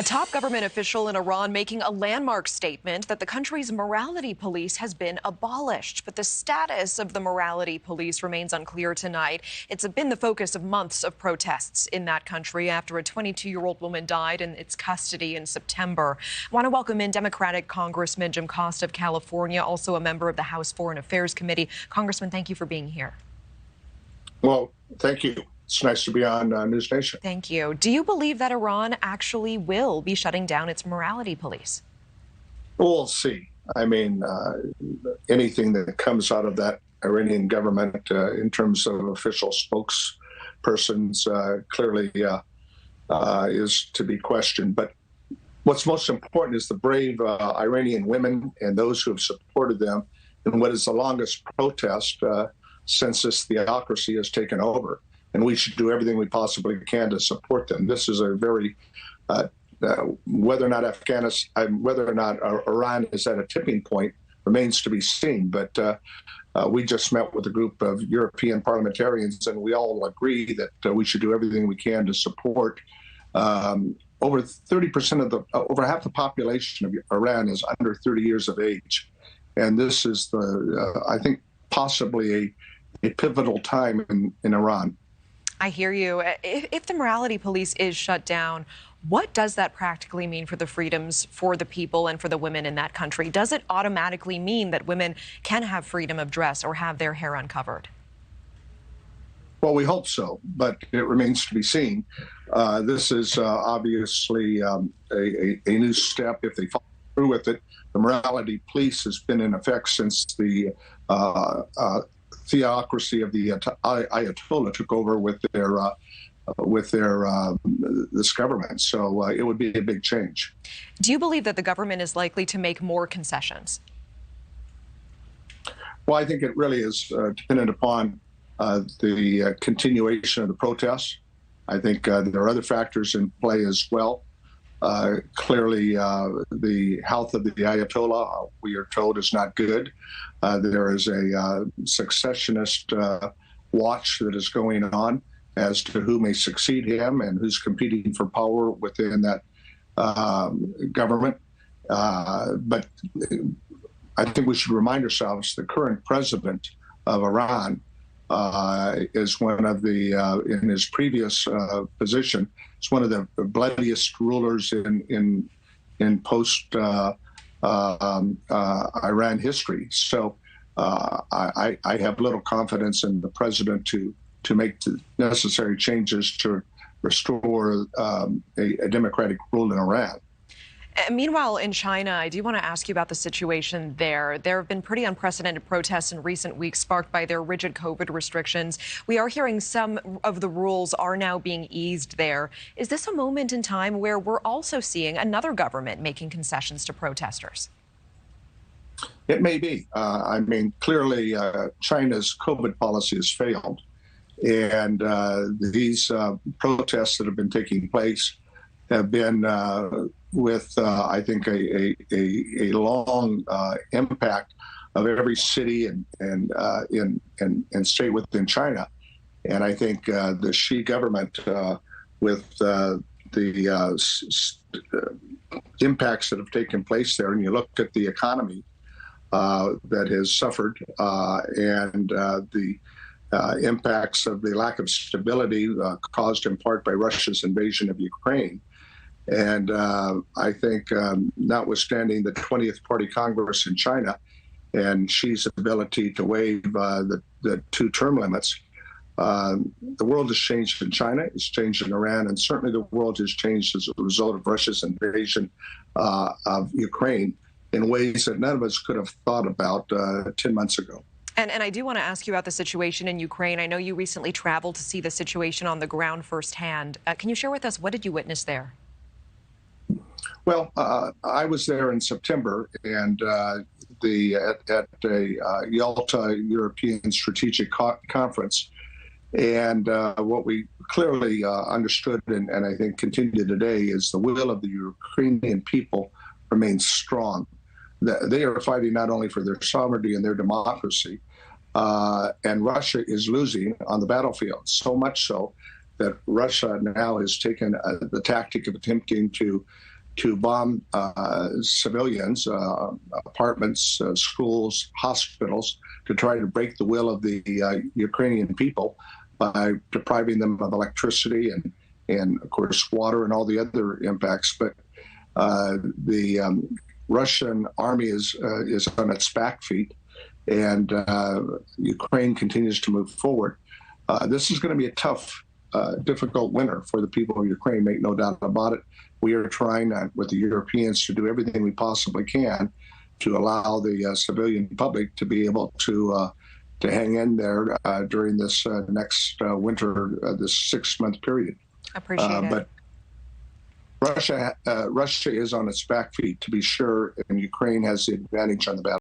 A top government official in Iran making a landmark statement that the country's morality police has been abolished. But the status of the morality police remains unclear tonight. It's been the focus of months of protests in that country after a 22-year-old woman died in its custody in September. I want to welcome in Democratic Congressman Jim Costa of California, also a member of the House Foreign Affairs Committee. Congressman, thank you for being here. Well, thank you. It's nice to be on NewsNation. Thank you. Do you believe that Iran actually will be shutting down its morality police? We'll see. I mean, anything that comes out of that Iranian government in terms of official spokespersons clearly is to be questioned. But what's most important is the brave Iranian women and those who have supported them in what is the longest protest since this theocracy has taken over. And we should do everything we possibly can to support them. This is a very, whether or not Iran is at a tipping point remains to be seen. But we just met with a group of European parliamentarians, and we all agree that we should do everything we can to support. Over 30% of over half the population of Iran is under 30 years of age. And this is I think, possibly a pivotal time in Iran. I hear you. If the morality police is shut down, what does that practically mean for the freedoms for the people and for the women in that country? Does it automatically mean that women can have freedom of dress or have their hair uncovered? Well, we hope so, but it remains to be seen. This is obviously a new step if they follow through with it. The morality police has been in effect since the theocracy of the Ayatollah took over with this government. So it would be a big change. Do you believe that the government is likely to make more concessions? Well, I think it really is dependent upon the continuation of the protests. I think there are other factors in play as well. Clearly, the health of the Ayatollah, we are told, is not good. There is a successionist watch that is going on as to who may succeed him and who's competing for power within that government. But I think we should remind ourselves the current president of Iran is one of the, in his previous position, is one of the bloodiest rulers in post Iran history. So I have little confidence in the president to make the necessary changes to restore a democratic rule in Iran. Meanwhile, in China, I do want to ask you about the situation there. There have been pretty unprecedented protests in recent weeks sparked by their rigid COVID restrictions. We are hearing some of the rules are now being eased there. Is this a moment in time where we're also seeing another government making concessions to protesters? It may be. I mean, clearly, China's COVID policy has failed. And these protests that have been taking place have been with, I think, a long impact of every city and state within China. And I think the Xi government, with the impacts that have taken place there, and you look at the economy that has suffered and the impacts of the lack of stability caused in part by Russia's invasion of Ukraine. And I think notwithstanding the 20th Party Congress in China and Xi's ability to waive the two-term limits, the world has changed in China, it's changed in Iran, and certainly the world has changed as a result of Russia's invasion of Ukraine in ways that none of us could have thought about 10 months ago. And I do want to ask you about the situation in Ukraine. I know you recently traveled to see the situation on the ground firsthand. Can you share with us, what did you witness there? Well, I was there in September, and at a Yalta European Strategic Conference. And what we clearly understood and I think continue today is the will of the Ukrainian people remains strong. They are fighting not only for their sovereignty and their democracy, and Russia is losing on the battlefield, so much so that Russia now has taken the tactic of attempting to to bomb civilians, apartments, schools, hospitals, to try to break the will of the Ukrainian people by depriving them of electricity and of course, water and all the other impacts. But the Russian army is on its back feet, and Ukraine continues to move forward. This is going to be a tough, difficult winter for the people of Ukraine, make no doubt about it. We are trying with the Europeans to do everything we possibly can to allow the civilian public to be able to hang in there during this next winter, this 6-month period. Appreciate it. But Russia is on its back feet, to be sure, and Ukraine has the advantage on the battle.